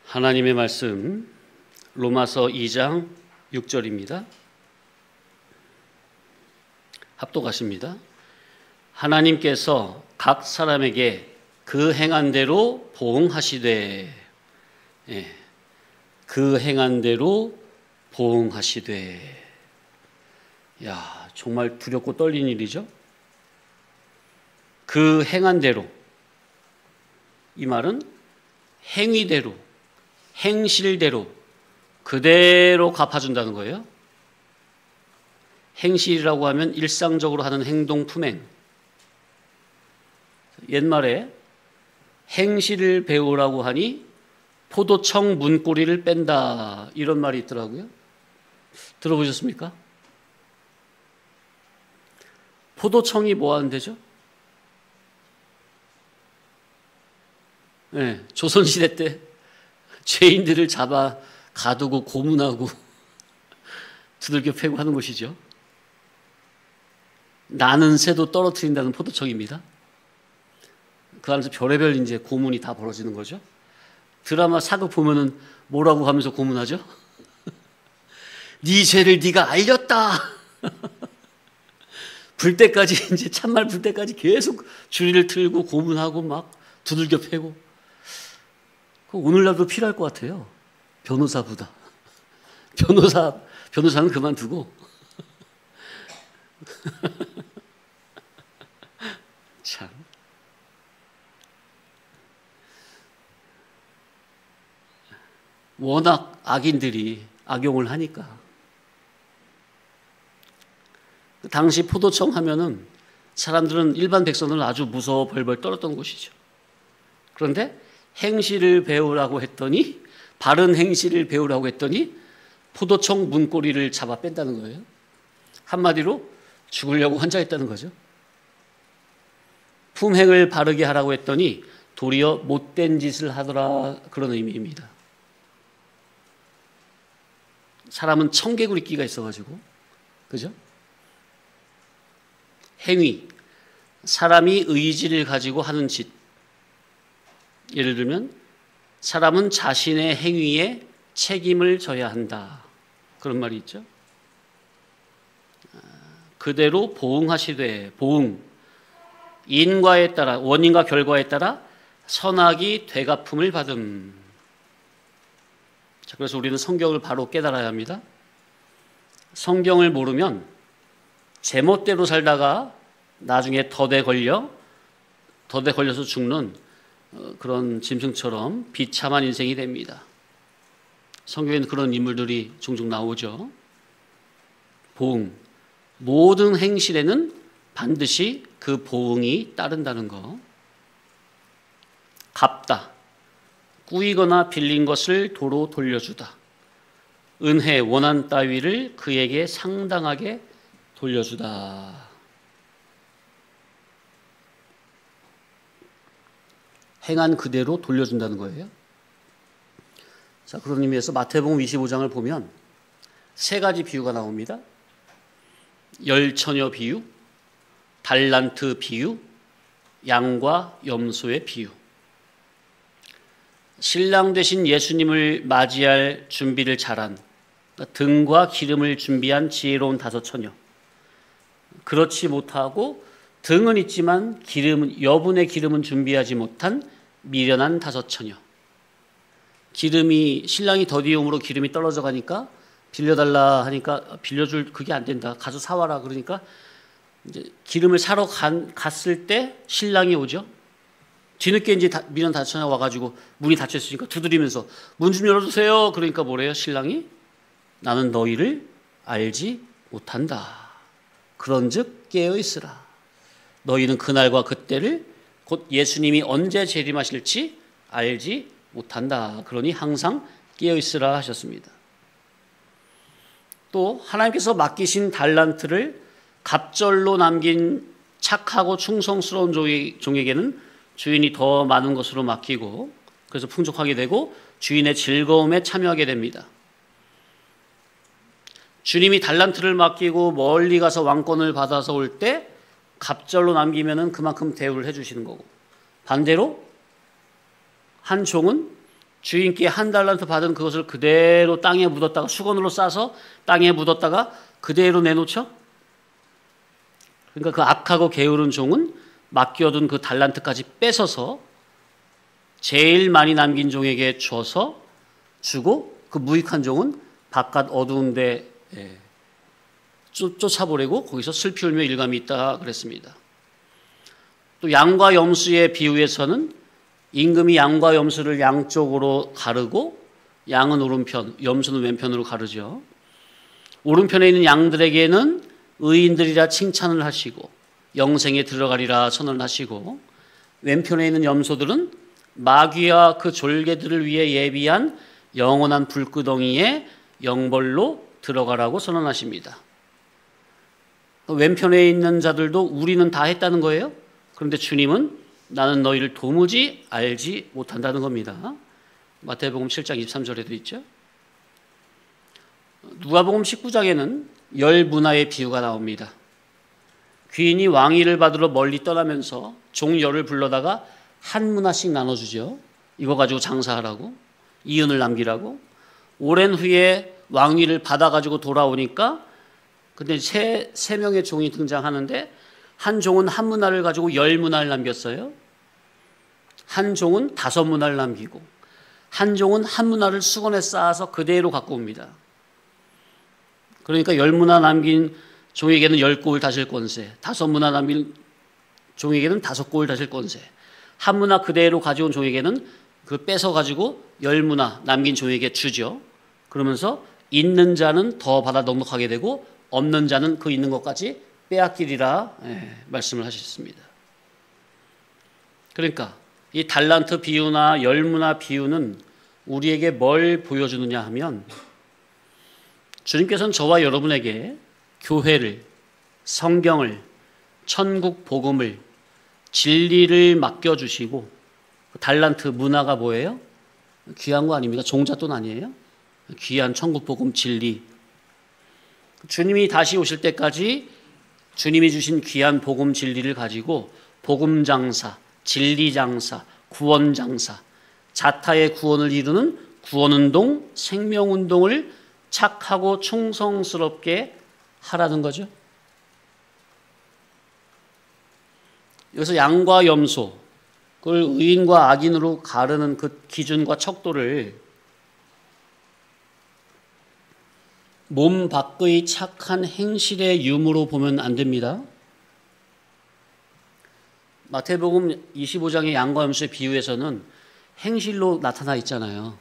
하나님의 말씀 로마서 2장 6절입니다. 합독하십니다. 하나님께서 각 사람에게 그 행한 대로 보응하시되, 그 행한 대로 보응하시되. 야, 정말 두렵고 떨리는 일이죠. 그 행한 대로, 이 말은 행위대로, 행실대로 그대로 갚아준다는 거예요. 행실이라고 하면 일상적으로 하는 행동, 품행. 옛말에 행실을 배우라고 하니 포도청 문고리를 뺀다, 이런 말이 있더라고요. 들어보셨습니까? 포도청이 뭐 하는 데죠? 조선시대 때 죄인들을 잡아 가두고 고문하고 두들겨 패고 하는 것이죠. 나는 새도 떨어뜨린다는 포도청입니다. 그 안에서 별의별 이제 고문이 다 벌어지는 거죠. 드라마 사극 보면은 뭐라고 하면서 고문하죠? 네 죄를 네가 알렸다. 불 때까지, 이제 참말 불 때까지 계속 주리를 틀고 고문하고 막 두들겨 패고. 오늘날도 필요할 것 같아요. 변호사보다. 변호사는 그만두고. 참. 워낙 악인들이 악용을 하니까. 당시 포도청 하면은 사람들은, 일반 백성들은 아주 무서워 벌벌 떨었던 곳이죠. 그런데 행실을 배우라고 했더니, 바른 행실을 배우라고 했더니 포도청 문고리를 잡아 뺀다는 거예요. 한마디로 죽으려고 환장했다는 거죠. 품행을 바르게 하라고 했더니 도리어 못된 짓을 하더라, 그런 의미입니다. 사람은 청개구리끼가 있어가지고, 그죠? 행위, 사람이 의지를 가지고 하는 짓. 예를 들면 사람은 자신의 행위에 책임을 져야 한다, 그런 말이 있죠. 그대로 보응하시되, 보응, 인과에 따라, 원인과 결과에 따라 선악이 되갚음을 받음. 자, 그래서 우리는 성경을 바로 깨달아야 합니다. 성경을 모르면 제멋대로 살다가 나중에 덫에 걸려서 죽는 그런 짐승처럼 비참한 인생이 됩니다. 성경에는 그런 인물들이 종종 나오죠. 보응, 모든 행실에는 반드시 그 보응이 따른다는 거. 갚다, 꾸이거나 빌린 것을 도로 돌려주다. 은혜, 원한 따위를 그에게 상당하게 돌려주다. 행한 그대로 돌려준다는 거예요. 자, 그런 의미에서 마태복음 25장을 보면 세 가지 비유가 나옵니다. 열처녀 비유, 달란트 비유, 양과 염소의 비유. 신랑 되신 예수님을 맞이할 준비를 잘한, 등과 기름을 준비한 지혜로운 다섯 처녀. 그렇지 못하고 등은 있지만 여분의 기름은 준비하지 못한 미련한 다섯 처녀. 기름이, 신랑이 더디움으로 기름이 떨어져 가니까 빌려달라 하니까 빌려줄, 그게 안 된다, 가서 사와라 그러니까 이제 기름을 사러 갔을 때 신랑이 오죠. 뒤늦게 이제 미련 다섯 처녀 와가지고 문이 닫혀 있으니까 두드리면서 문 좀 열어주세요. 그러니까 뭐래요, 신랑이? 나는 너희를 알지 못한다. 그런즉 깨어 있으라. 너희는 그날과 그때를, 곧 예수님이 언제 재림하실지 알지 못한다. 그러니 항상 깨어 있으라 하셨습니다. 또 하나님께서 맡기신 달란트를 갑절로 남긴 착하고 충성스러운 종에게는 주인이 더 많은 것으로 맡기고, 그래서 풍족하게 되고 주인의 즐거움에 참여하게 됩니다. 주님이 달란트를 맡기고 멀리 가서 왕권을 받아서 올 때 갑절로 남기면은 그만큼 대우를 해주시는 거고, 반대로 한 종은 주인께 한 달란트 받은 그것을 그대로 땅에 묻었다가 수건으로 싸서 땅에 묻었다가 그대로 내놓죠? 그러니까 그 악하고 게으른 종은 맡겨둔 그 달란트까지 뺏어서 제일 많이 남긴 종에게 줘서 주고, 그 무익한 종은 바깥 어두운 데 쫓아보내고 거기서 슬피 울며 일감이 있다 그랬습니다. 또 양과 염소의 비유에서는 임금이 양과 염소를 양쪽으로 가르고 양은 오른편, 염소는 왼편으로 가르죠. 오른편에 있는 양들에게는 의인들이라 칭찬을 하시고 영생에 들어가리라 선언을 하시고, 왼편에 있는 염소들은 마귀와 그 졸개들을 위해 예비한 영원한 불구덩이에 영벌로 들어가라고 선언하십니다. 왼편에 있는 자들도 우리는 다 했다는 거예요. 그런데 주님은 나는 너희를 도무지 알지 못한다는 겁니다. 마태복음 7장 23절에도 있죠. 누가복음 19장에는 열 문화의 비유가 나옵니다. 귀인이 왕위를 받으러 멀리 떠나면서 종 열을 불러다가 한 문화씩 나눠주죠. 이거 가지고 장사하라고, 이윤을 남기라고. 오랜 후에 왕위를 받아가지고 돌아오니까 근데 세 명의 종이 등장하는데, 한 종은 한 문화를 가지고 열 문화를 남겼어요. 한 종은 5 문화를 남기고, 한 종은 한 문화를 수건에 쌓아서 그대로 갖고 옵니다. 그러니까 10 문화 남긴 종에게는 10꼴 다실 권세, 5 문화 남긴 종에게는 5꼴 다실 권세, 한 문화 그대로 가져온 종에게는 그 뺏어가지고 10 문화 남긴 종에게 주죠. 그러면서 있는 자는 더 받아 넉넉하게 되고 없는 자는 그 있는 것까지 빼앗기리라 말씀을 하셨습니다. 그러니까 이 달란트 비유나 열 문화 비유는 우리에게 뭘 보여주느냐 하면, 주님께서는 저와 여러분에게 교회를, 성경을, 천국 복음을, 진리를 맡겨주시고, 달란트 문화가 뭐예요? 귀한 거 아닙니까? 종잣돈 아니에요? 귀한 천국 복음 진리. 주님이 다시 오실 때까지 주님이 주신 귀한 복음 진리를 가지고 복음 장사, 진리 장사, 구원 장사, 자타의 구원을 이루는 구원운동, 생명운동을 착하고 충성스럽게 하라는 거죠. 여기서 양과 염소, 그걸 의인과 악인으로 가르는 그 기준과 척도를 몸 밖의 착한 행실의 유무로 보면 안 됩니다. 마태복음 25장의 양과 염소의 비유에서는 행실로 나타나 있잖아요.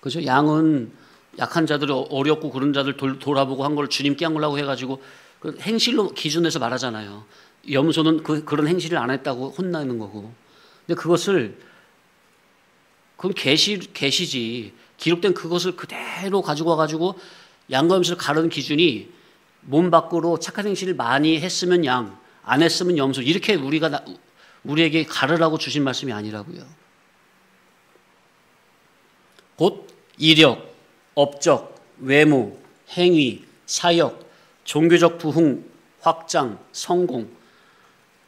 그죠? 양은 약한 자들, 어렵고 그런 자들 돌아보고 한 걸 주님께 한 거라고 해가지고 그 행실로 기준해서 말하잖아요. 염소는 그런 행실을 안 했다고 혼나는 거고. 근데 그건 계시지. 기록된 그것을 그대로 가지고 와가지고 양과 염소를 가르는 기준이 몸 밖으로 착한 행실을 많이 했으면 양, 안 했으면 염소, 이렇게 우리에게 가르라고 주신 말씀이 아니라고요. 곧 이력, 업적, 외모, 행위, 사역, 종교적 부흥, 확장, 성공,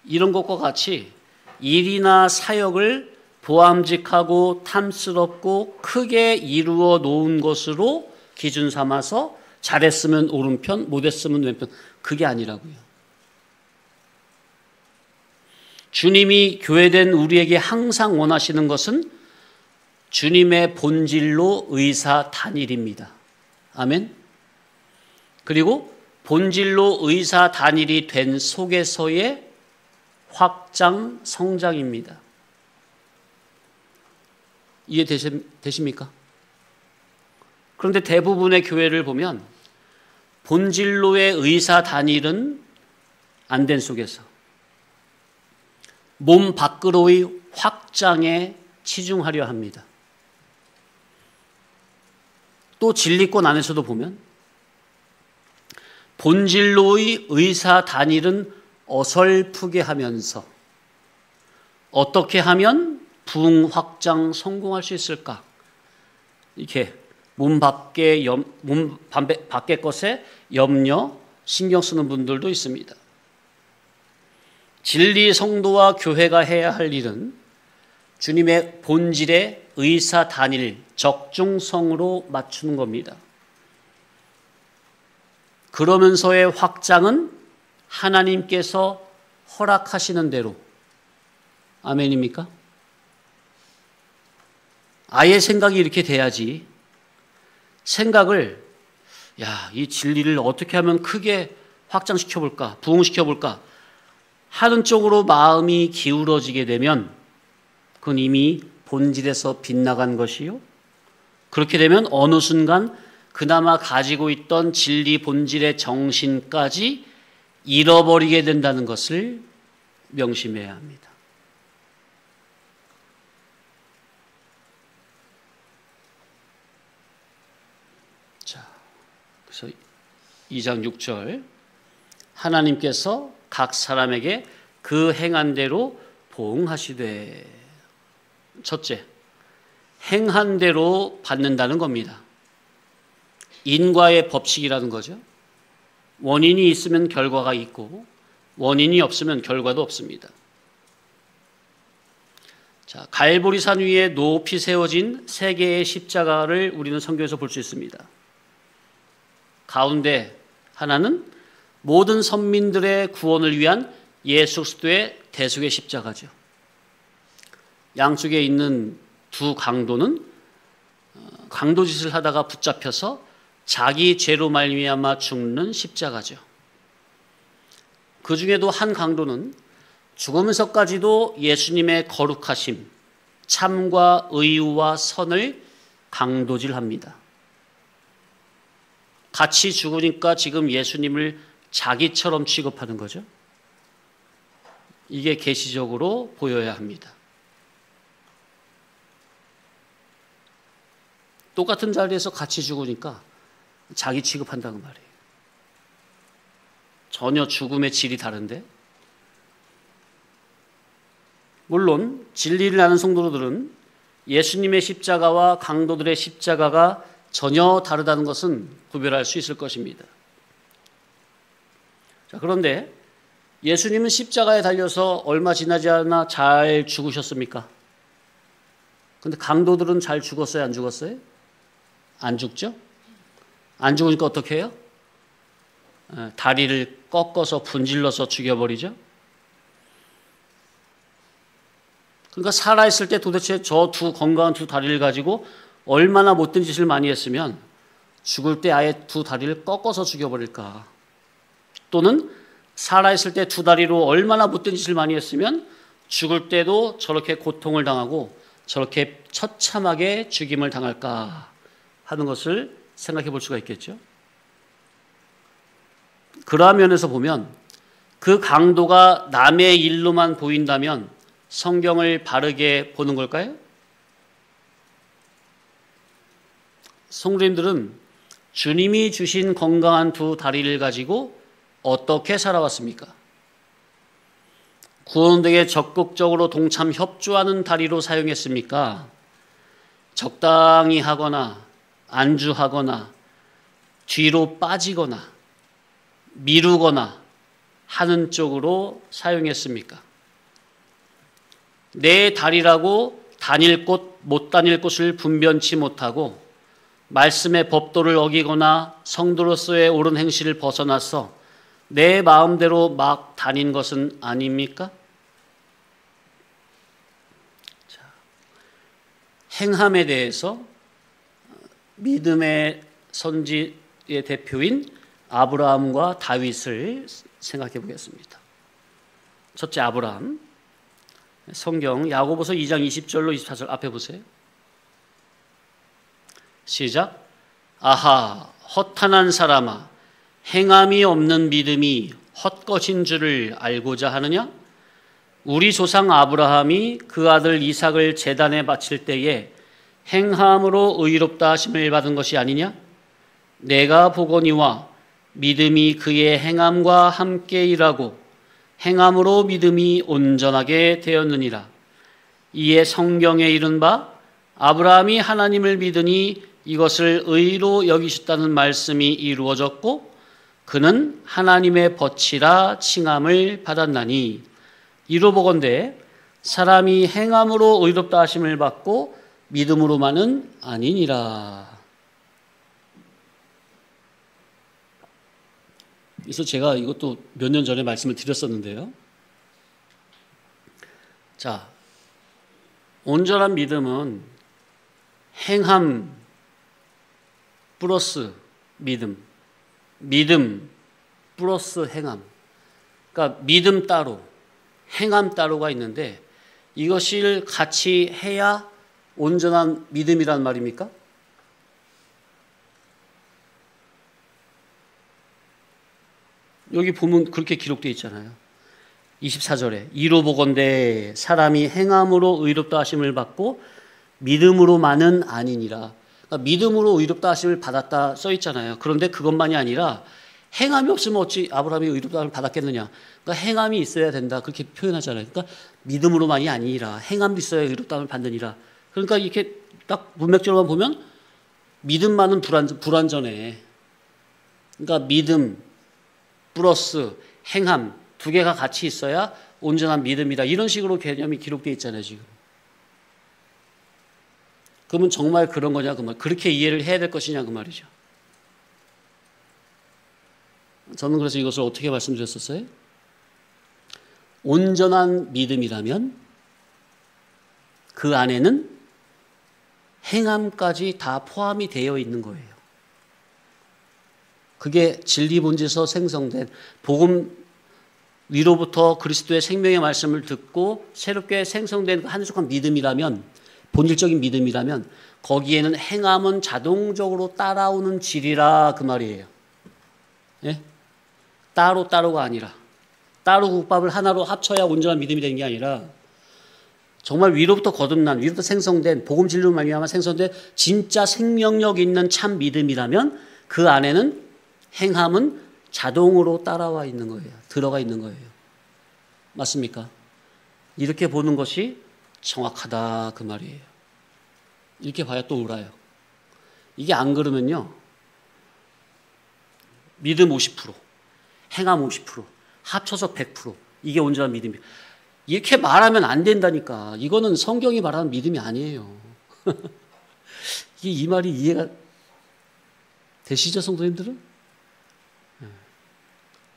이런 것과 같이 일이나 사역을 보암직하고 탐스럽고 크게 이루어 놓은 것으로 기준 삼아서 잘했으면 오른편, 못했으면 왼편, 그게 아니라고요. 주님이 교회된 우리에게 항상 원하시는 것은 주님의 본질로 의사 단일입니다. 아멘. 그리고 본질로 의사 단일이 된 속에서의 확장, 성장입니다. 이해되십니까? 그런데 대부분의 교회를 보면 본질로의 의사 단일은 안 된 속에서 몸 밖으로의 확장에 치중하려 합니다. 또 진리권 안에서도 보면 본질로의 의사 단일은 어설프게 하면서 어떻게 하면 부흥 확장 성공할 수 있을까? 이렇게 몸 밖의 것에 염려, 신경 쓰는 분들도 있습니다. 진리 성도와 교회가 해야 할 일은 주님의 본질에 의사 단일 적중성으로 맞추는 겁니다. 그러면서의 확장은 하나님께서 허락하시는 대로. 아멘입니까? 아예 생각이 이렇게 돼야지. 생각을 이 진리를 어떻게 하면 크게 확장시켜 볼까, 부흥시켜 볼까 하는 쪽으로 마음이 기울어지게 되면 그건 이미 본질에서 빗나간 것이요. 그렇게 되면 어느 순간 그나마 가지고 있던 진리 본질의 정신까지 잃어버리게 된다는 것을 명심해야 합니다. 자, 그래서 2장 6절 하나님께서 각 사람에게 그 행한 대로 보응하시되. 첫째, 행한 대로 받는다는 겁니다. 인과의 법칙이라는 거죠. 원인이 있으면 결과가 있고 원인이 없으면 결과도 없습니다. 자, 갈보리산 위에 높이 세워진 세 개의 십자가를 우리는 성경에서 볼 수 있습니다. 가운데 하나는 모든 선민들의 구원을 위한 예수 그리스도의 대속의 십자가죠. 양쪽에 있는 두 강도는 강도짓을 하다가 붙잡혀서 자기 죄로 말미암아 죽는 십자가죠. 그 중에도 한 강도는 죽으면서까지도 예수님의 거룩하심, 참과 의와 선을 강도질합니다. 같이 죽으니까 지금 예수님을 자기처럼 취급하는 거죠. 이게 계시적으로 보여야 합니다. 똑같은 자리에서 같이 죽으니까 자기 취급한다는 말이에요. 전혀 죽음의 질이 다른데. 물론 진리를 아는 성도들은 예수님의 십자가와 강도들의 십자가가 전혀 다르다는 것은 구별할 수 있을 것입니다. 자, 그런데 예수님은 십자가에 달려서 얼마 지나지 않아 잘 죽으셨습니까? 근데 강도들은 잘 죽었어요, 안 죽었어요? 안 죽죠? 안 죽으니까 어떻게 해요? 다리를 꺾어서 분질러서 죽여버리죠? 그러니까 살아있을 때 도대체 저 두 건강한 두 다리를 가지고 얼마나 못된 짓을 많이 했으면 죽을 때 아예 두 다리를 꺾어서 죽여버릴까? 또는 살아있을 때 두 다리로 얼마나 못된 짓을 많이 했으면 죽을 때도 저렇게 고통을 당하고 저렇게 처참하게 죽임을 당할까 하는 것을 생각해 볼 수가 있겠죠. 그러한 면에서 보면 그 강도가 남의 일로만 보인다면 성경을 바르게 보는 걸까요? 성도님들은 주님이 주신 건강한 두 다리를 가지고 어떻게 살아왔습니까? 구원되게 적극적으로 동참 협조하는 다리로 사용했습니까? 적당히 하거나 안주하거나 뒤로 빠지거나 미루거나 하는 쪽으로 사용했습니까? 내 다리라고 다닐 곳 못 다닐 곳을 분변치 못하고 말씀의 법도를 어기거나 성도로서의 옳은 행실을 벗어나서 내 마음대로 막 다닌 것은 아닙니까? 자, 행함에 대해서 믿음의 선지의 대표인 아브라함과 다윗을 생각해 보겠습니다. 첫째, 아브라함. 성경 야고보서 2장 20절로 24절 앞에 보세요. 시작. 아하, 허탄한 사람아, 행함이 없는 믿음이 헛것인 줄을 알고자 하느냐? 우리 조상 아브라함이 그 아들 이삭을 제단에 바칠 때에 행함으로 의롭다 하심을 받은 것이 아니냐? 내가 보거니와 믿음이 그의 행함과 함께 일하고 행함으로 믿음이 온전하게 되었느니라. 이에 성경에 이른 바 아브라함이 하나님을 믿으니 이것을 의로 여기셨다는 말씀이 이루어졌고 그는 하나님의 벗이라 칭함을 받았나니 이로 보건대 사람이 행함으로 의롭다 하심을 받고 믿음으로만은 아니니라. 그래서 제가 이것도 몇 년 전에 말씀을 드렸었는데요. 자, 온전한 믿음은 행함 플러스 믿음, 믿음 플러스 행함. 그러니까 믿음 따로, 행함 따로가 있는데 이것을 같이 해야 온전한 믿음이란 말입니까? 여기 보면 그렇게 기록되어 있잖아요. 24절에 이로 보건대 사람이 행함으로 의롭다 하심을 받고 믿음으로만은 아니니라. 그러니까 믿음으로 의롭다 하심을 받았다 써 있잖아요. 그런데 그것만이 아니라 행함이 없으면 어찌 아브라함이 의롭다 하심을 받았겠느냐. 그러니까 행함이 있어야 된다. 그렇게 표현하잖아요. 그러니까 믿음으로만이 아니라 행함도 있어야 의롭다 하심을 받느니라. 그러니까 이렇게 딱 문맥적으로만 보면 믿음만은 불완전해. 그러니까 믿음 플러스 행함 두 개가 같이 있어야 온전한 믿음이다. 이런 식으로 개념이 기록되어 있잖아요, 지금. 그러면 정말 그런 거냐, 그 말. 그렇게 이해를 해야 될 것이냐, 그 말이죠. 저는 그래서 이것을 어떻게 말씀드렸었어요? 온전한 믿음이라면 그 안에는 행함까지 다 포함이 되어 있는 거예요. 그게 진리 본질에서 생성된 복음 위로부터 그리스도의 생명의 말씀을 듣고 새롭게 생성된 한속한 믿음이라면, 본질적인 믿음이라면 거기에는 행함은 자동적으로 따라오는 질이라 그 말이에요. 예? 따로가 아니라 따로 국밥을 하나로 합쳐야 온전한 믿음이 되는 게 아니라 정말 위로부터 거듭난, 위로부터 생성된 복음 진리로 말미암아 생성된 진짜 생명력 있는 참 믿음이라면 그 안에는 행함은 자동으로 따라와 있는 거예요. 들어가 있는 거예요. 맞습니까? 이렇게 보는 것이 정확하다 그 말이에요. 이렇게 봐야 또 옳아요. 이게 안 그러면요, 믿음 50%, 행함 50%, 합쳐서 100%, 이게 온전한 믿음이에요. 이렇게 말하면 안 된다니까. 이거는 성경이 말하는 믿음이 아니에요. 이 말이 이해가 되시죠, 성도님들은?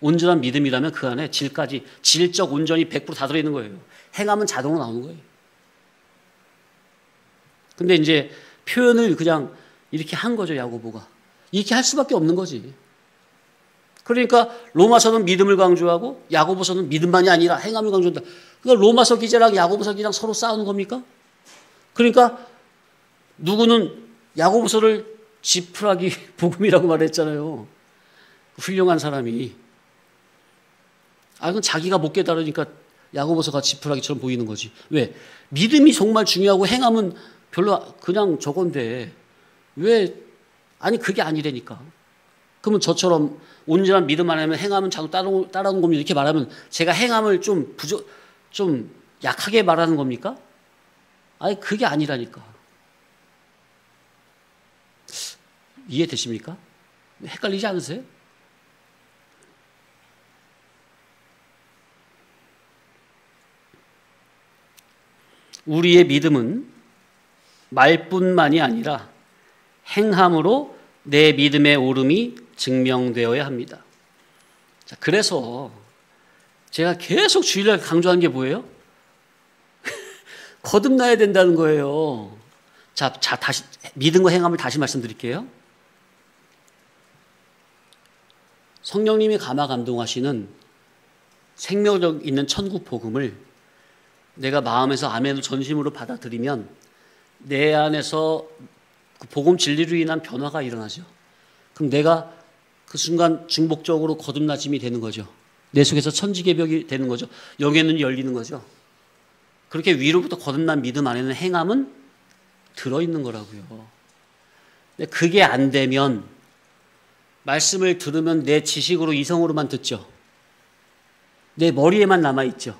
온전한 믿음이라면 그 안에 질까지, 질적 온전이 100% 다 들어있는 거예요. 행함은 자동으로 나오는 거예요. 근데 이제 표현을 그냥 이렇게 한 거죠, 야고보가. 이렇게 할 수밖에 없는 거지. 그러니까 로마서는 믿음을 강조하고 야고보서는 믿음만이 아니라 행함을 강조한다. 그러니까 로마서 기자랑 야고보서 기자랑 서로 싸우는 겁니까? 그러니까 누구는 야고보서를 지푸라기 복음이라고 말했잖아요. 훌륭한 사람이. 그건 자기가 못 깨달으니까 야고보서가 지푸라기처럼 보이는 거지. 왜? 믿음이 정말 중요하고 행함은 별로 그냥 저건데 왜? 아니 그게 아니라니까. 그러면 저처럼 온전한 믿음 안 하면 행함은 자꾸 따라오는 겁니다. 이렇게 말하면 제가 행함을 좀 약하게 말하는 겁니까? 아니 그게 아니라니까. 이해되십니까? 헷갈리지 않으세요? 우리의 믿음은 말뿐만이 아니라 행함으로 내 믿음의 오름이 증명되어야 합니다. 자, 그래서 제가 계속 주일날 강조한 게 뭐예요? 거듭나야 된다는 거예요. 자, 다시 믿음과 행함을 다시 말씀드릴게요. 성령님이 감화 감동하시는 생명력 있는 천국 복음을 내가 마음에서 아멘을 전심으로 받아들이면 내 안에서 그 복음 진리로 인한 변화가 일어나죠. 그럼 내가 그 순간 중복적으로 거듭나짐이 되는 거죠. 내 속에서 천지개벽이 되는 거죠. 영의 눈이 열리는 거죠. 그렇게 위로부터 거듭난 믿음 안에는 행함은 들어있는 거라고요. 근데 그게 안 되면 말씀을 들으면 내 지식으로 이성으로만 듣죠. 내 머리에만 남아있죠.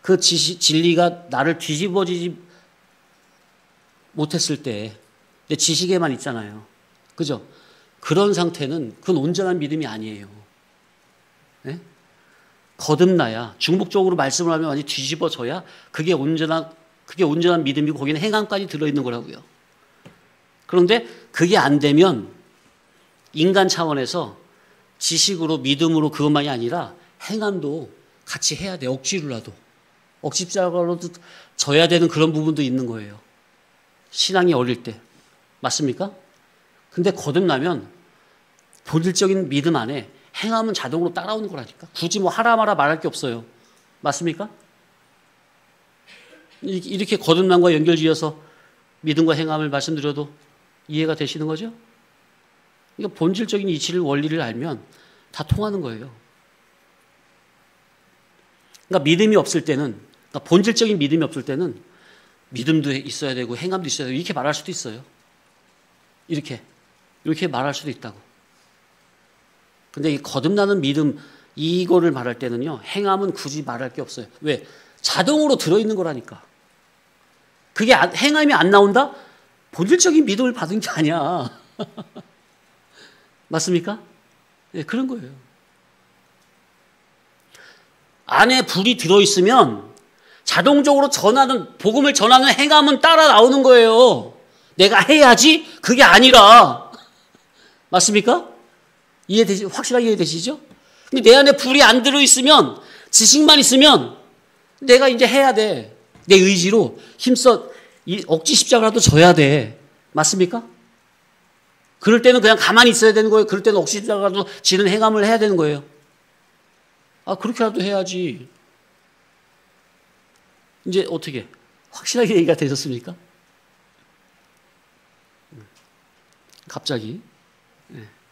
그 진리가 나를 뒤집어지지 못했을 때 내 지식에만 있잖아요. 그죠? 그런 상태는 그건 온전한 믿음이 아니에요. 네? 거듭나야, 중복적으로 말씀을 하면 완전히 뒤집어져야 그게 온전한 그게 온전한 믿음이고 거기는 행함까지 들어있는 거라고요. 그런데 그게 안 되면 인간 차원에서 지식으로 믿음으로 그것만이 아니라 행함도 같이 해야 돼. 억지로라도. 억지자로라도 져야 되는 그런 부분도 있는 거예요. 신앙이 어릴 때. 맞습니까? 근데 거듭나면 본질적인 믿음 안에 행함은 자동으로 따라오는 거라니까. 굳이 뭐 하라 마라 말할 게 없어요. 맞습니까? 이렇게 거듭남과 연결지어서 믿음과 행함을 말씀드려도 이해가 되시는 거죠? 그러니까 본질적인 이치를 원리를 알면 다 통하는 거예요. 그러니까 믿음이 없을 때는, 그러니까 본질적인 믿음이 없을 때는 믿음도 있어야 되고 행함도 있어야 되고 이렇게 말할 수도 있어요. 이렇게 말할 수도 있다고. 근데 이 거듭나는 믿음 이거를 말할 때는요, 행함은 굳이 말할 게 없어요. 왜? 자동으로 들어있는 거라니까. 그게 행함이 안 나온다? 본질적인 믿음을 받은 게 아니야. 맞습니까? 네, 그런 거예요. 안에 불이 들어있으면 자동적으로 복음을 전하는 행함은 따라 나오는 거예요. 내가 해야지? 그게 아니라. 맞습니까? 확실하게 이해되시죠? 근데 내 안에 불이 안 들어있으면, 지식만 있으면 내가 이제 해야 돼. 내 의지로 힘써 억지 십자가라도 져야 돼. 맞습니까? 그럴 때는 그냥 가만히 있어야 되는 거예요. 그럴 때는 억지 십자가라도 지는 행함을 해야 되는 거예요. 그렇게라도 해야지. 이제 어떻게? 확실하게 얘기가 되셨습니까? 갑자기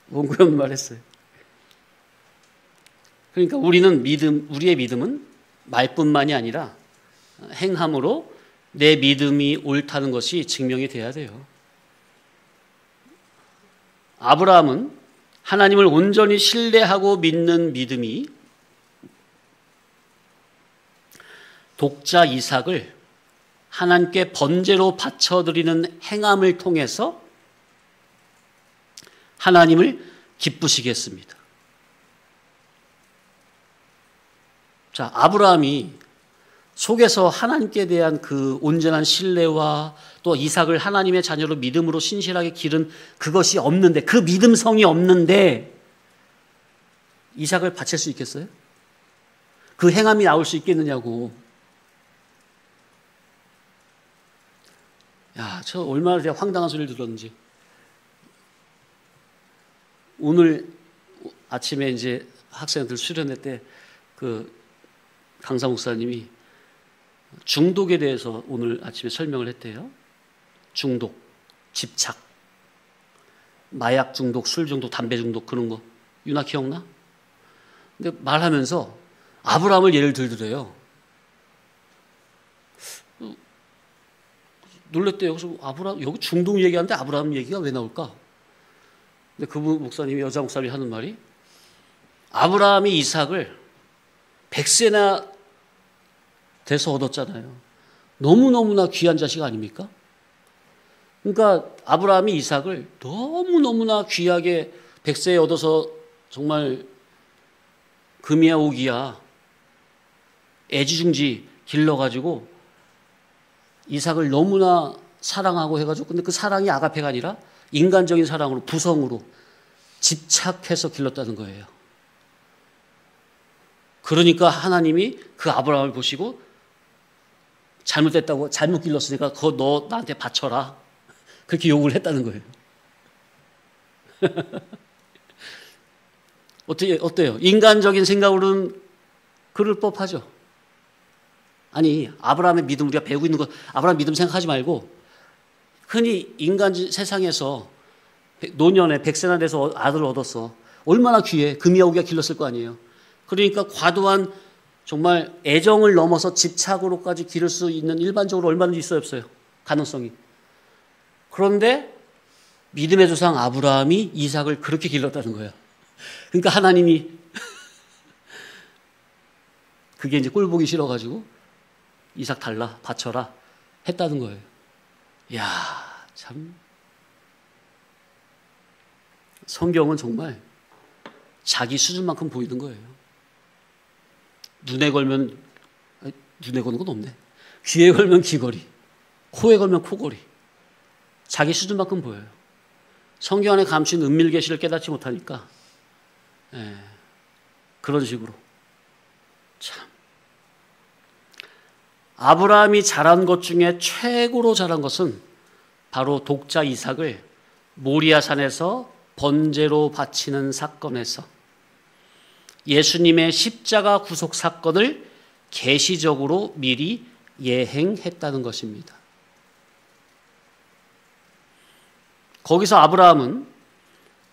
원고에 없는 말 했어요. 그러니까 우리의 믿음은 말뿐만이 아니라 행함으로 내 믿음이 옳다는 것이 증명이 돼야 돼요. 아브라함은 하나님을 온전히 신뢰하고 믿는 믿음이 독자 이삭을 하나님께 번제로 바쳐드리는 행함을 통해서 하나님을 기쁘시게 했습니다. 자, 아브라함이 속에서 하나님께 대한 그 온전한 신뢰와 또 이삭을 하나님의 자녀로 믿음으로 신실하게 기른 그것이 없는데, 그 믿음성이 없는데 이삭을 바칠 수 있겠어요? 그 행함이 나올 수 있겠느냐고. 저 얼마나 제가 황당한 소리를 들었는지. 오늘 아침에 이제 학생들 수련회 때 그 강사 목사님이 중독에 대해서 오늘 아침에 설명을 했대요. 중독, 집착, 마약 중독, 술 중독, 담배 중독 그런 거. 유나 기억나? 근데 말하면서 아브라함을 예를 들더래요. 놀랬대요. 그래서 여기 중독 얘기하는데 아브라함 얘기가 왜 나올까? 근데 그분 목사님이, 여자 목사님이 하는 말이, 아브라함이 이삭을 100세나 돼서 얻었잖아요. 너무너무나 귀한 자식 아닙니까? 그러니까 아브라함이 이삭을 너무너무나 귀하게 100세에 얻어서 정말 금이야 오기야 애지중지 길러가지고 이삭을 너무나 사랑하고 해가지고, 근데 그 사랑이 아가페가 아니라 인간적인 사랑으로, 부성으로 집착해서 길렀다는 거예요. 그러니까 하나님이 그 아브라함을 보시고 잘못됐다고, 잘못 길렀으니까 그거 너 나한테 바쳐라, 그렇게 요구를 했다는 거예요. 어때요? 인간적인 생각으로는 그럴 법하죠. 아니, 아브라함의 믿음 우리가 배우고 있는 거, 아브라함 믿음 생각하지 말고, 흔히 인간 세상에서 노년에 100세나 돼서 아들을 얻었어. 얼마나 귀해. 금이야오기가 길렀을 거 아니에요. 그러니까 과도한 정말 애정을 넘어서 집착으로까지 기를 수 있는, 일반적으로 얼마든지 있어요, 없어요? 가능성이. 그런데 믿음의 조상 아브라함이 이삭을 그렇게 길렀다는 거예요. 그러니까 하나님이 그게 이제 꼴 보기 싫어가지고 이삭 달라, 바쳐라 했다는 거예요. 이야, 참. 성경은 정말 자기 수준만큼 보이는 거예요. 눈에 걸면, 눈에 거는 건 없네. 귀에 걸면 귀걸이, 코에 걸면 코걸이. 자기 수준만큼 보여요. 성경 안에 감춘 은밀 계시를 깨닫지 못하니까 그런 식으로. 참, 아브라함이 잘한 것 중에 최고로 잘한 것은 바로 독자 이삭을 모리아산에서 번제로 바치는 사건에서 예수님의 십자가 구속 사건을 계시적으로 미리 예행했다는 것입니다. 거기서 아브라함은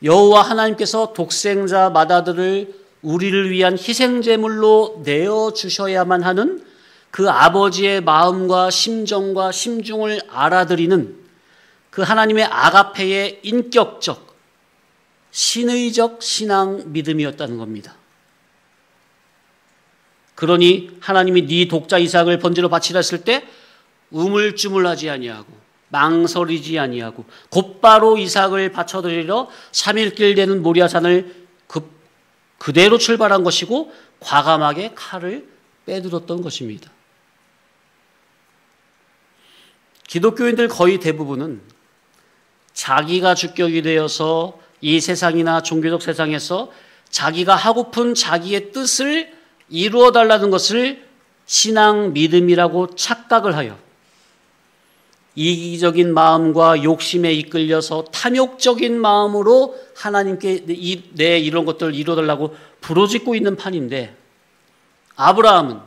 여호와 하나님께서 독생자 맏아들을 우리를 위한 희생제물로 내어주셔야만 하는 그 아버지의 마음과 심정과 심중을 알아들이는 그 하나님의 아가페의 인격적, 신의적 신앙 믿음이었다는 겁니다. 그러니 하나님이 네 독자 이삭을 번제로 바치라 했을 때 우물쭈물하지 아니하고 망설이지 아니하고 곧바로 이삭을 바쳐드리러 3일길 되는 모리아산을 그대로 출발한 것이고 과감하게 칼을 빼들었던 것입니다. 기독교인들 거의 대부분은 자기가 주격이 되어서 이 세상이나 종교적 세상에서 자기가 하고픈 자기의 뜻을 이루어달라는 것을 신앙 믿음이라고 착각을 하여 이기적인 마음과 욕심에 이끌려서 탐욕적인 마음으로 하나님께 내 이런 것들을 이루어달라고 부르짖고 있는 판인데, 아브라함은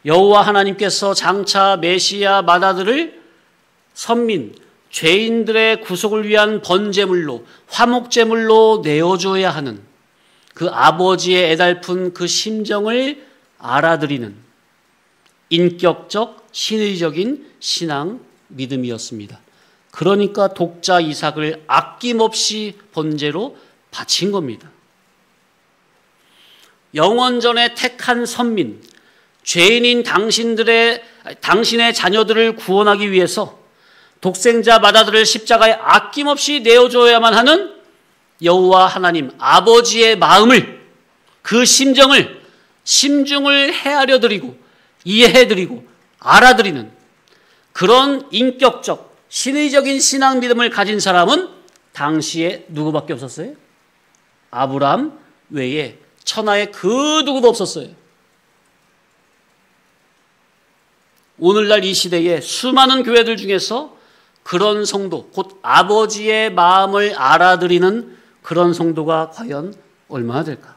여호와 하나님께서 장차 메시아 맏아들을 선민, 죄인들의 구속을 위한 번제물로, 화목제물로 내어줘야 하는 그 아버지의 애달픈 그 심정을 알아들이는 인격적, 신의적인 신앙 믿음이었습니다. 그러니까 독자 이삭을 아낌없이 번제로 바친 겁니다. 영원전에 택한 선민, 죄인인 당신의 자녀들을 구원하기 위해서 독생자 맏아들을 십자가에 아낌없이 내어줘야만 하는 여호와 하나님 아버지의 마음을, 그 심정을, 심중을 헤아려 드리고 이해해 드리고 알아들이는 그런 인격적, 신의적인 신앙 믿음을 가진 사람은 당시에 누구밖에 없었어요? 아브라함 외에 천하에 그 누구도 없었어요. 오늘날 이 시대에 수많은 교회들 중에서 그런 성도, 곧 아버지의 마음을 알아들이는 그런 성도가 과연 얼마나 될까?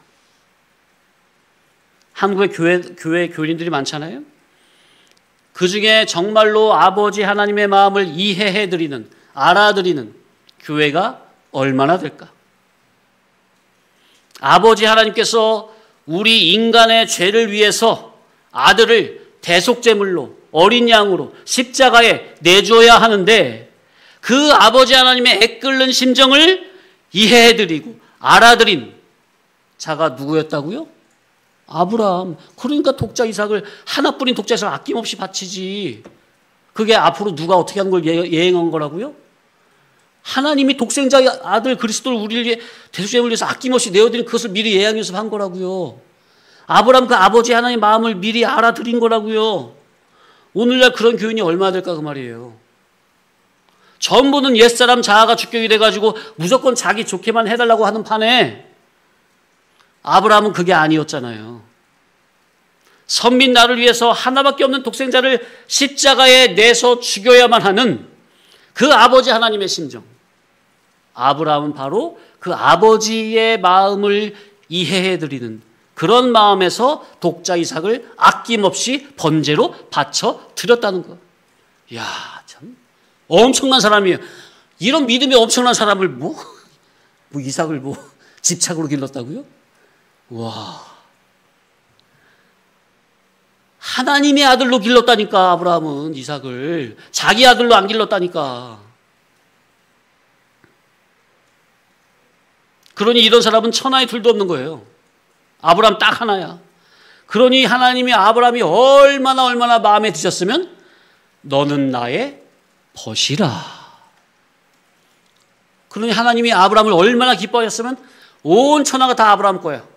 한국의 교회 교인들이 많잖아요. 그 중에 정말로 아버지 하나님의 마음을 이해해드리는, 알아들이는 교회가 얼마나 될까? 아버지 하나님께서 우리 인간의 죄를 위해서 아들을 대속제물로, 어린 양으로 십자가에 내줘야 하는데, 그 아버지 하나님의 애끓는 심정을 이해해드리고 알아들인 자가 누구였다고요? 아브라함. 그러니까 독자 이삭을, 하나뿐인 독자 이삭을 아낌없이 바치지. 그게 앞으로 누가 어떻게 한 걸 예행한 거라고요? 하나님이 독생자 아들 그리스도를 우리를 위해 대속제물을 위해서 아낌없이 내어드린 그것을 미리 예행 연습한 거라고요. 아브라함 그 아버지 하나님의 마음을 미리 알아들인 거라고요. 오늘날 그런 교인이 얼마나 될까 그 말이에요. 전부는 옛사람 자아가 주격이 돼가지고 무조건 자기 좋게만 해달라고 하는 판에 아브라함은 그게 아니었잖아요. 선민 나를 위해서 하나밖에 없는 독생자를 십자가에 내서 죽여야만 하는 그 아버지 하나님의 심정. 아브라함은 바로 그 아버지의 마음을 이해해드리는 그런 마음에서 독자 이삭을 아낌없이 번제로 바쳐 드렸다는 거. 이야, 참 엄청난 사람이에요. 이런 믿음이 엄청난 사람을 이삭을 집착으로 길렀다고요? 와, 하나님의 아들로 길렀다니까. 아브라함은 이삭을 자기 아들로 안 길렀다니까. 그러니 이런 사람은 천하에 둘도 없는 거예요. 아브라함 딱 하나야. 그러니 하나님이 아브라함이 얼마나 마음에 드셨으면 너는 나의 벗이라. 그러니 하나님이 아브라함을 얼마나 기뻐하셨으면 온 천하가 다 아브라함 거야.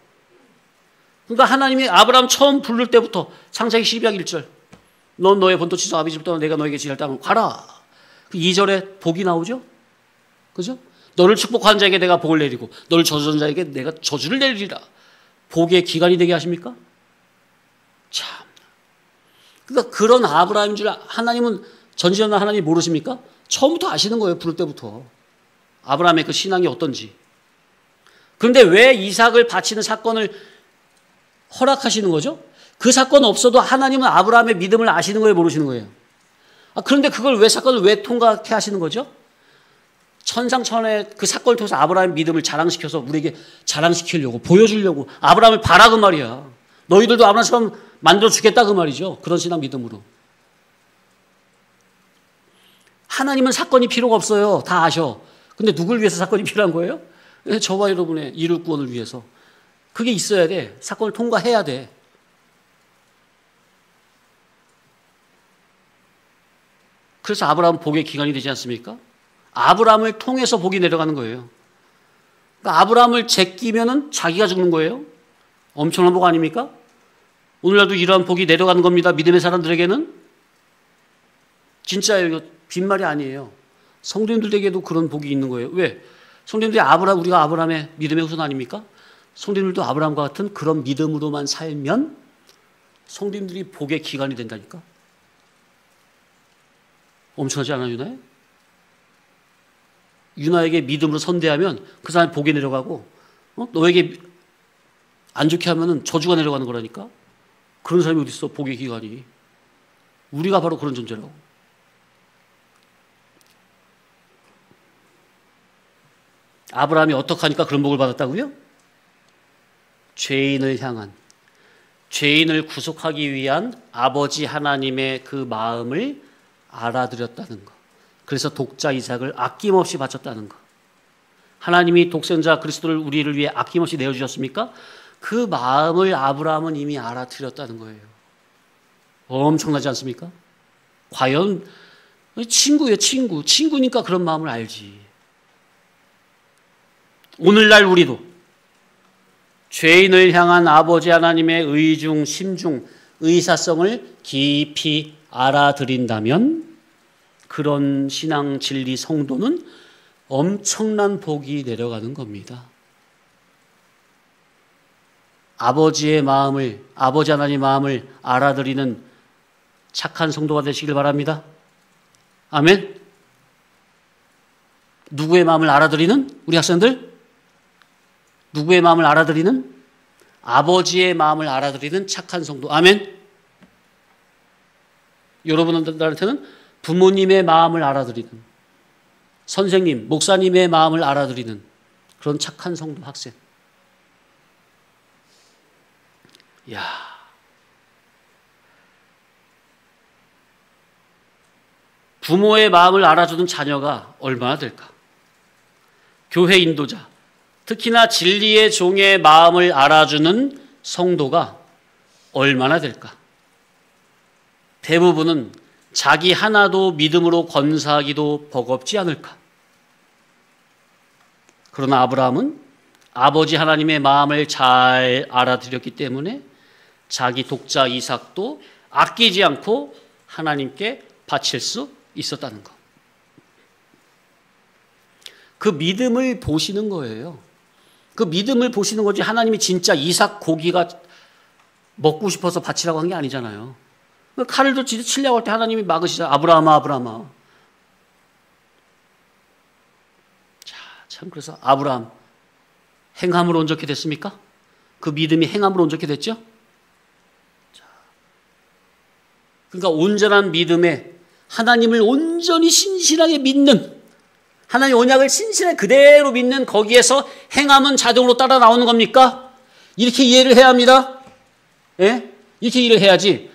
그러니까 하나님이 아브라함 처음 부를 때부터 창세기 12장 1절 넌 너의 본토 지성 아비집을 떠나 내가 너에게 지할 땅을 가라. 그 2절에 복이 나오죠. 그죠? 너를 축복한 자에게 내가 복을 내리고 너를 저주한 자에게 내가 저주를 내리리라. 복의 기간이 되게 하십니까? 참. 그러니까 그런 아브라함인 줄 하나님은 전지전능 하나님 모르십니까? 처음부터 아시는 거예요. 부를 때부터. 아브라함의 그 신앙이 어떤지. 그런데 왜 이삭을 바치는 사건을 허락하시는 거죠? 그 사건 없어도 하나님은 아브라함의 믿음을 아시는 거예요? 모르시는 거예요? 그런데 그걸 사건을 왜 통과케 하시는 거죠? 천상천의 그 사건을 통해서 아브라함의 믿음을 자랑시켜서 우리에게 자랑시키려고 보여주려고 아브라함을 봐라 그 말이야. 너희들도 아브라함처럼 만들어주겠다 그 말이죠. 그런 신앙 믿음으로. 하나님은 사건이 필요가 없어요. 다 아셔. 근데 누굴 위해서 사건이 필요한 거예요? 저와 여러분의 이룰 구원을 위해서. 그게 있어야 돼. 사건을 통과해야 돼. 그래서 아브라함 복의 기간이 되지 않습니까? 아브라함을 통해서 복이 내려가는 거예요. 그러니까 아브라함을 제끼면은 자기가 죽는 거예요. 엄청난 복 아닙니까? 오늘날도 이러한 복이 내려가는 겁니다. 믿음의 사람들에게는. 진짜예요. 이거 빈말이 아니에요. 성도님들에게도 그런 복이 있는 거예요. 왜? 성도님들이 우리가 아브라함의 믿음의 후손 아닙니까? 성도님들도 아브라함과 같은 그런 믿음으로만 살면 성도님들이 복의 기간이 된다니까. 엄청나지 않아요, 유나에? 유나에게 믿음으로 선대하면 그 사람이 복이 내려가고, 너에게 안 좋게 하면은 저주가 내려가는 거라니까. 그런 사람이 어디 있어? 복의 기간이. 우리가 바로 그런 존재라고. 아브라함이 어떻게 하니까 그런 복을 받았다고요? 죄인을 향한, 죄인을 구속하기 위한 아버지 하나님의 그 마음을 알아들였다는 것. 그래서 독자 이삭을 아낌없이 바쳤다는 것. 하나님이 독생자 그리스도를 우리를 위해 아낌없이 내어주셨습니까? 그 마음을 아브라함은 이미 알아들였다는 거예요. 엄청나지 않습니까? 과연 친구예요, 친구. 친구니까 그런 마음을 알지. 오늘날 우리도 죄인을 향한 아버지 하나님의 의중, 심중, 의사성을 깊이 알아들인다면 그런 신앙 진리 성도는 엄청난 복이 내려가는 겁니다. 아버지 하나님의 마음을 알아들이는 착한 성도가 되시길 바랍니다. 아멘. 누구의 마음을 알아들이는? 우리 학생들? 누구의 마음을 알아들이는? 아버지의 마음을 알아들이는 착한 성도. 아멘. 여러분들한테는 부모님의 마음을 알아들이는, 선생님, 목사님의 마음을 알아들이는 그런 착한 성도 학생. 이야. 부모의 마음을 알아주는 자녀가 얼마나 될까? 교회 인도자, 특히나 진리의 종의 마음을 알아주는 성도가 얼마나 될까? 대부분은 자기 하나도 믿음으로 건사하기도 버겁지 않을까? 그러나 아브라함은 아버지 하나님의 마음을 잘 알아들였기 때문에 자기 독자 이삭도 아끼지 않고 하나님께 바칠 수 있었다는 것. 그 믿음을 보시는 거예요. 그 믿음을 보시는 거지 하나님이 진짜 이삭 고기가 먹고 싶어서 바치라고 한 게 아니잖아요. 칼을 더 치려고 할 때 하나님이 막으시잖아요. 아브라함아. 자, 참 그래서 아브라함 행함으로 온전케 됐습니까? 그 믿음이 행함으로 온전케 됐죠? 자, 그러니까 온전한 믿음에 하나님을 온전히 신실하게 믿는, 하나님 언약을 신실하게 그대로 믿는 거기에서 행함은 자동으로 따라 나오는 겁니까? 이렇게 이해를 해야 합니다. 예? 이렇게 이해를 해야지.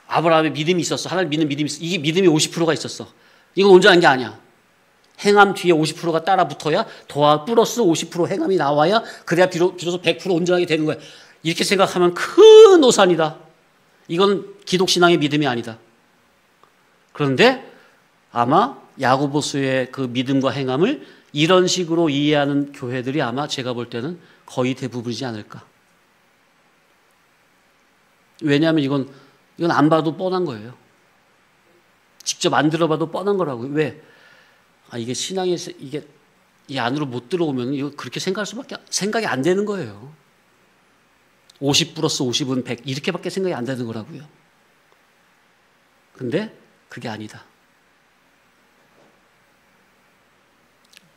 아브라함의 믿음이 있었어. 하나님 믿는 믿음이 있었어. 이게 믿음이 50%가 있었어. 이건 온전한 게 아니야. 행함 뒤에 50%가 따라 붙어야 더하 플러스 50% 행함이 나와야 그래야 비로소 100% 온전하게 되는 거야. 이렇게 생각하면 큰 오산이다. 이건 기독신앙의 믿음이 아니다. 그런데 아마 야고보서의 그 믿음과 행함을 이런 식으로 이해하는 교회들이 아마 제가 볼 때는 거의 대부분이지 않을까. 왜냐하면 이건 이건 안 봐도 뻔한 거예요. 직접 안 들어봐도 뻔한 거라고요. 왜? 이게 신앙에서 이게 이 안으로 못 들어오면 이거 그렇게 생각이 안 되는 거예요. 50 플러스 50은 100 이렇게밖에 생각이 안 되는 거라고요. 근데 그게 아니다.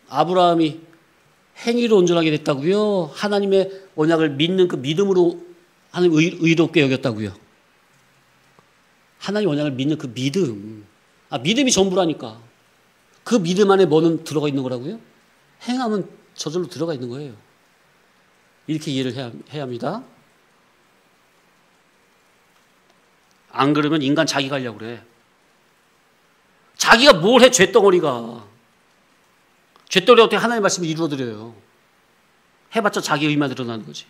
아브라함이 행위로 온전하게 됐다고요? 하나님의 언약을 믿는 그 믿음으로 하나님 의롭게 여겼다고요? 하나님 언약을 믿는 그 믿음. 믿음이 전부라니까. 그 믿음 안에 뭐는 들어가 있는 거라고요? 행함은 저절로 들어가 있는 거예요. 이렇게 이해를 해야 합니다. 안 그러면 인간 자기가 하려고 그래. 자기가 뭘 해, 죄덩어리가. 죄덩어리 어떻게 하나님의 말씀을 이루어드려요. 해봤자 자기 의만 드러나는 거지.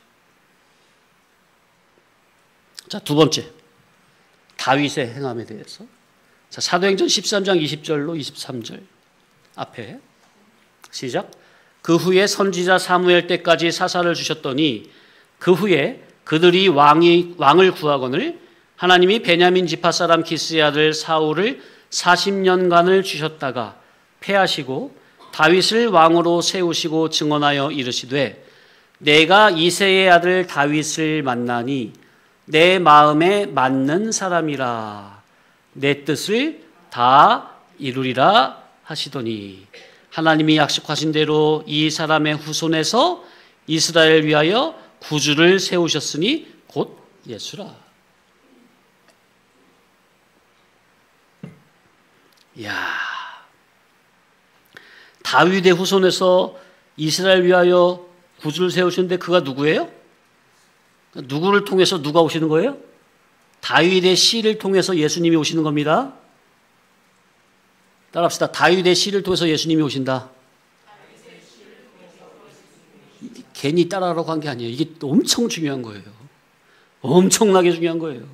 자, 두 번째. 다윗의 행함에 대해서. 자, 사도행전 13장 20절로 23절 앞에 시작. 그 후에 선지자 사무엘 때까지 사사를 주셨더니 그 후에 그들이 왕을 구하거늘 하나님이 베냐민 지파 사람 기스의 아들 사울을 40년간을 주셨다가 패하시고 다윗을 왕으로 세우시고 증언하여 이르시되 내가 이새의 아들 다윗을 만나니 내 마음에 맞는 사람이라 내 뜻을 다 이루리라 하시더니 하나님이 약속하신 대로 이 사람의 후손에서 이스라엘 위하여 구주를 세우셨으니 곧 예수라. 이야, 다윗의 후손에서 이스라엘 위하여 구주를 세우셨는데 그가 누구예요? 누구를 통해서 누가 오시는 거예요? 다윗의 씨를 통해서 예수님이 오시는 겁니다. 따라합시다. 다윗의 씨를 통해서 예수님이 오신다. 괜히 따라하라고 한 게 아니에요. 이게 엄청 중요한 거예요. 엄청나게 중요한 거예요.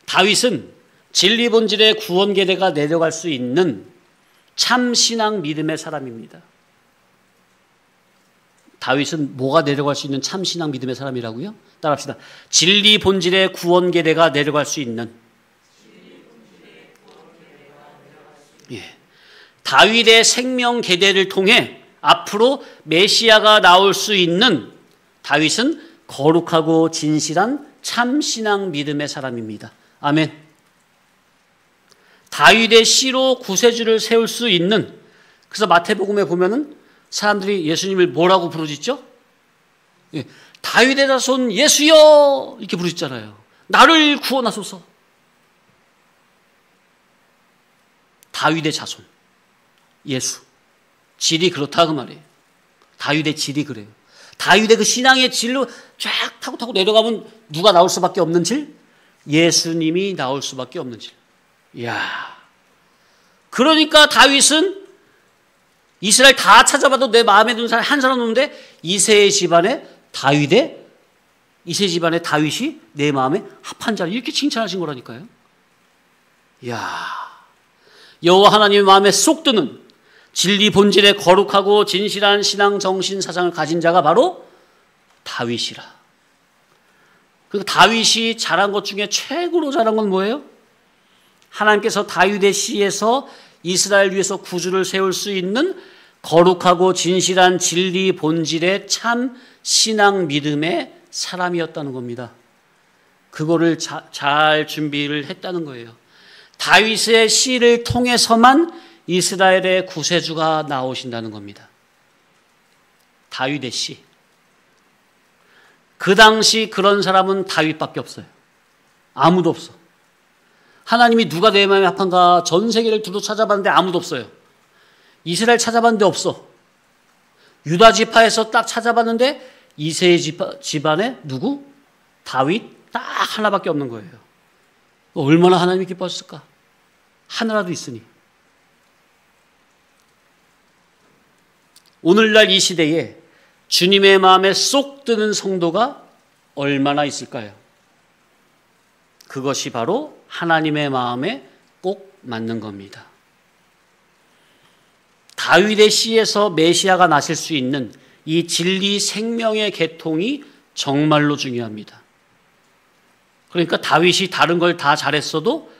다윗은 진리 본질의 구원 계대가 내려갈 수 있는 참 신앙 믿음의 사람입니다. 다윗은 뭐가 내려갈 수 있는 참 신앙 믿음의 사람이라고요? 따라합시다. 진리 본질의 구원 계대가 내려갈 수 있는. 다윗의 생명 계대를 통해 앞으로 메시아가 나올 수 있는 다윗은 거룩하고 진실한 참 신앙 믿음의 사람입니다. 아멘. 다윗의 씨로 구세주를 세울 수 있는, 그래서 마태복음에 보면은 사람들이 예수님을 뭐라고 부르짖죠? 다윗의 자손 예수여 이렇게 부르짖잖아요. 나를 구원하소서. 다윗의 자손 예수. 질이 그렇다 그 말이에요. 다윗의 질이 그래요. 다윗의 그 신앙의 질로 쫙 타고 내려가면 누가 나올 수밖에 없는 질? 예수님이 나올 수밖에 없는 질. 이야. 그러니까 다윗은 이스라엘 다 찾아봐도 내 마음에 드는 사람 한 사람 없는데 이새 집안의 다윗이 내 마음에 합한 자리 이렇게 칭찬하신 거라니까요. 이야. 여호와 하나님의 마음에 쏙 드는 진리 본질의 거룩하고 진실한 신앙 정신 사상을 가진 자가 바로 다윗이라. 그리고 다윗이 잘한 것 중에 최고로 잘한 건 뭐예요? 하나님께서 다윗의 씨에서 이스라엘 위에서 구주를 세울 수 있는 거룩하고 진실한 진리 본질의 참 신앙 믿음의 사람이었다는 겁니다. 그거를 잘 준비를 했다는 거예요. 다윗의 씨를 통해서만 이스라엘의 구세주가 나오신다는 겁니다. 다윗의 씨. 그 당시 그런 사람은 다윗밖에 없어요. 아무도 없어. 하나님이 누가 내 마음에 합한가 전 세계를 두루 찾아봤는데 아무도 없어요. 이스라엘 찾아봤는데 없어. 유다 지파에서 딱 찾아봤는데 이새의 집안에 누구? 다윗 딱 하나밖에 없는 거예요. 얼마나 하나님이 기뻐하셨을까? 하나라도 있으니. 오늘날 이 시대에 주님의 마음에 쏙 드는 성도가 얼마나 있을까요? 그것이 바로 하나님의 마음에 꼭 맞는 겁니다. 다윗의 씨에서 메시아가 나실 수 있는 이 진리 생명의 계통이 정말로 중요합니다. 그러니까 다윗이 다른 걸 다 잘했어도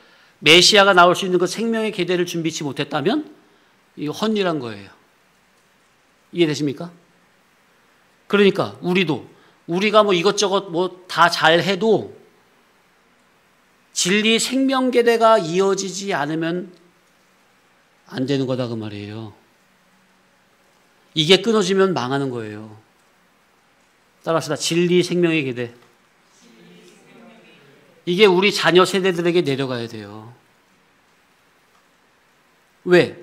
메시아가 나올 수 있는 그 생명의 계대를 준비치 못했다면 이거 헛일한 거예요. 이해되십니까? 그러니까 우리가 뭐 이것저것 뭐 다 잘해도 진리의 생명 계대가 이어지지 않으면 안 되는 거다 그 말이에요. 이게 끊어지면 망하는 거예요. 따라합시다. 진리 생명의 계대. 이게 우리 자녀 세대들에게 내려가야 돼요. 왜?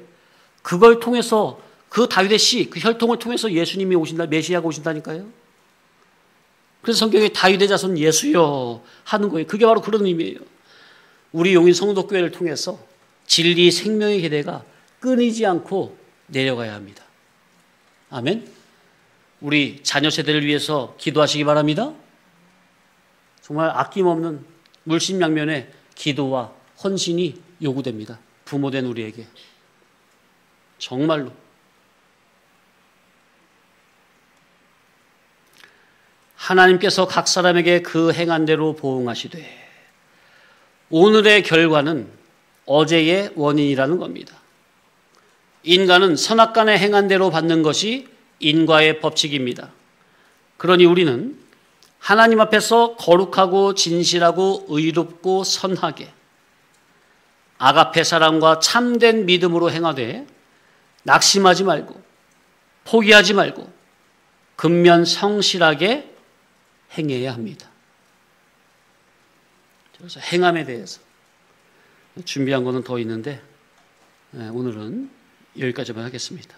그걸 통해서 그 다윗의 씨, 그 혈통을 통해서 예수님이 오신다, 메시아가 오신다니까요. 그래서 성경에 다윗의 자손 예수여 하는 거예요. 그게 바로 그런 의미예요. 우리 용인 성도교회를 통해서 진리 생명의 계대가 끊이지 않고 내려가야 합니다. 아멘. 우리 자녀 세대를 위해서 기도하시기 바랍니다. 정말 아낌없는 물심양면의 기도와 헌신이 요구됩니다. 부모된 우리에게. 정말로. 하나님께서 각 사람에게 그 행한 대로 보응하시되 오늘의 결과는 어제의 원인이라는 겁니다. 인간은 선악간에 행한 대로 받는 것이 인과의 법칙입니다. 그러니 우리는 하나님 앞에서 거룩하고 진실하고 의롭고 선하게 아가페 사랑과 참된 믿음으로 행하되 낙심하지 말고 포기하지 말고 근면 성실하게 행해야 합니다. 그래서 행함에 대해서 준비한 거는 더 있는데 오늘은 여기까지만 하겠습니다.